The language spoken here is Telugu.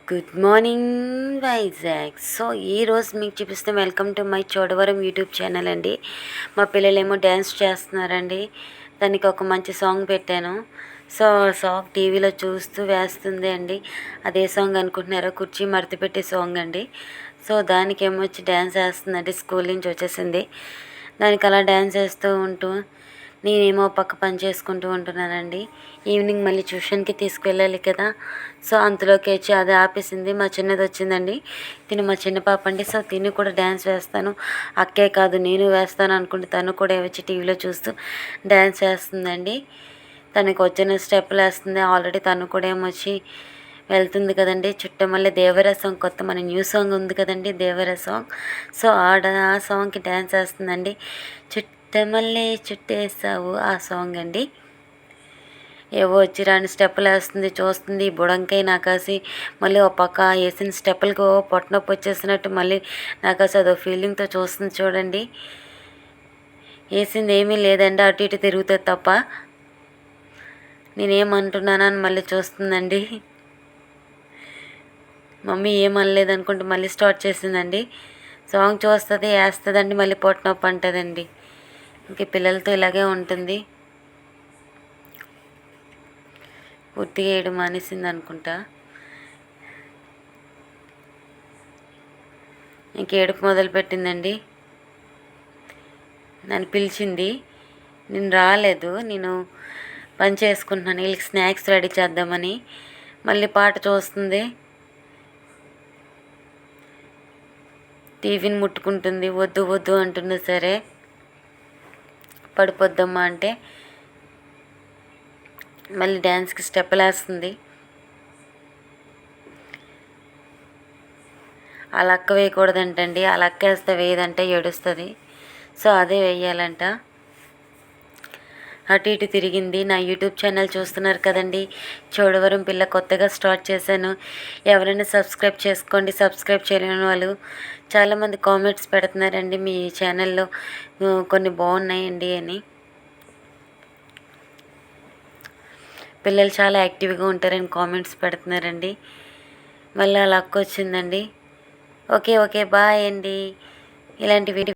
Good morning Vizag. సో ఈరోజు మీకు చూపిస్తే welcome to my Chodavaram YouTube channel అండి. మా పిల్లలేమో డ్యాన్స్ చేస్తున్నారండి. దానికి ఒక మంచి సాంగ్ పెట్టాను. సో సాంగ్ టీవీలో చూస్తూ వేస్తుంది అండి. అదే సాంగ్ అనుకుంటున్నారో, కుర్చీ మడత పెట్టే సాంగ్ అండి. సో దానికి ఏమొచ్చి డ్యాన్స్ వేస్తుందండి. స్కూల్ నుంచి వచ్చేసింది. దానికి అలా డ్యాన్స్ వేస్తూ ఉంటూ నేనేమో పక్క పని చేసుకుంటూ ఉంటున్నానండి. ఈవినింగ్ మళ్ళీ ట్యూషన్కి తీసుకువెళ్ళాలి కదా. సో అంతలోకి వచ్చి అది ఆపేసింది. మా చిన్నది వచ్చిందండి. తిను మా చిన్న పాప అండి. సో తిని కూడా డ్యాన్స్ వేస్తాను, అక్కే కాదు నేను వేస్తాను అనుకుంటే తను కూడా వచ్చి టీవీలో చూస్తూ డ్యాన్స్ వేస్తుందండి. తనకు వచ్చిన స్టెప్పులు వేస్తుంది. ఆల్రెడీ తను కూడా ఏమొచ్చి వెళ్తుంది కదండి. చుట్టమల్లె దేవరా సాంగ్, కొత్త మన న్యూ సాంగ్ ఉంది కదండి, దేవరా సాంగ్. సో ఆ సాంగ్కి డ్యాన్స్ వేస్తుందండి. చుట్టమల్లె చుట్టేసావు ఆ సాంగ్ అండి. ఏవో వచ్చి రాని స్టెప్పులు వేస్తుంది, చూస్తుంది. బుడంకాయ నాకాసి మళ్ళీ ఒక పక్క వేసిన స్టెప్పులకు పొట్టనొప్పి వచ్చేసినట్టు మళ్ళీ నాకాసి అదో ఫీలింగ్తో చూస్తుంది చూడండి. వేసింది ఏమీ లేదండి, అటు ఇటు తిరుగుతుంది తప్ప. నేనేమంటున్నానని మళ్ళీ చూస్తుందండి. మమ్మీ ఏమనలేదు అనుకుంటే మళ్ళీ స్టార్ట్ చేసిందండి. సాంగ్ చూస్తుంది, వేస్తుందండి, మళ్ళీ పొట్టనొప్పి అంటుందండి. ఇంక పిల్లలతో ఇలాగే ఉంటుంది. పూర్తిగా వేయడం మానేసింది అనుకుంటా. ఇంక ఏడుపు మొదలుపెట్టిందండి. నన్ను పిలిచింది, నేను రాలేదు, నేను పని చేసుకుంటున్నాను, వీళ్ళకి స్నాక్స్ రెడీ చేద్దామని. మళ్ళీ పాట చూస్తుంది, టీవీని ముట్టుకుంటుంది. వద్దు వద్దు అంటుంది. సరే పడిపోద్దమ్మా అంటే మళ్ళీ డ్యాన్స్కి స్టెప్పులు వేస్తుంది. అలా అక్క వేయకూడదంటండి, అలా అక్క వేస్తే వేయదంటే ఏడుస్తుంది. సో అదే వేయాలంట. అటు ఇటు తిరిగింది. నా యూట్యూబ్ ఛానల్ చూస్తున్నారు కదండి, చోడవరం పిల్ల కొత్తగా స్టార్ట్ చేశాను. ఎవరైనా సబ్స్క్రైబ్ చేసుకోండి. సబ్స్క్రైబ్ చేయలేని వాళ్ళు చాలామంది కామెంట్స్ పెడుతున్నారండి, మీ ఛానల్లో కొన్ని బాగున్నాయండి అని. పిల్లలు చాలా యాక్టివ్గా ఉంటారని కామెంట్స్ పెడుతున్నారండి. మళ్ళీ అలా అక్క వచ్చిందండి. ఓకే బాయ్ అండి. ఇలాంటి వీడియో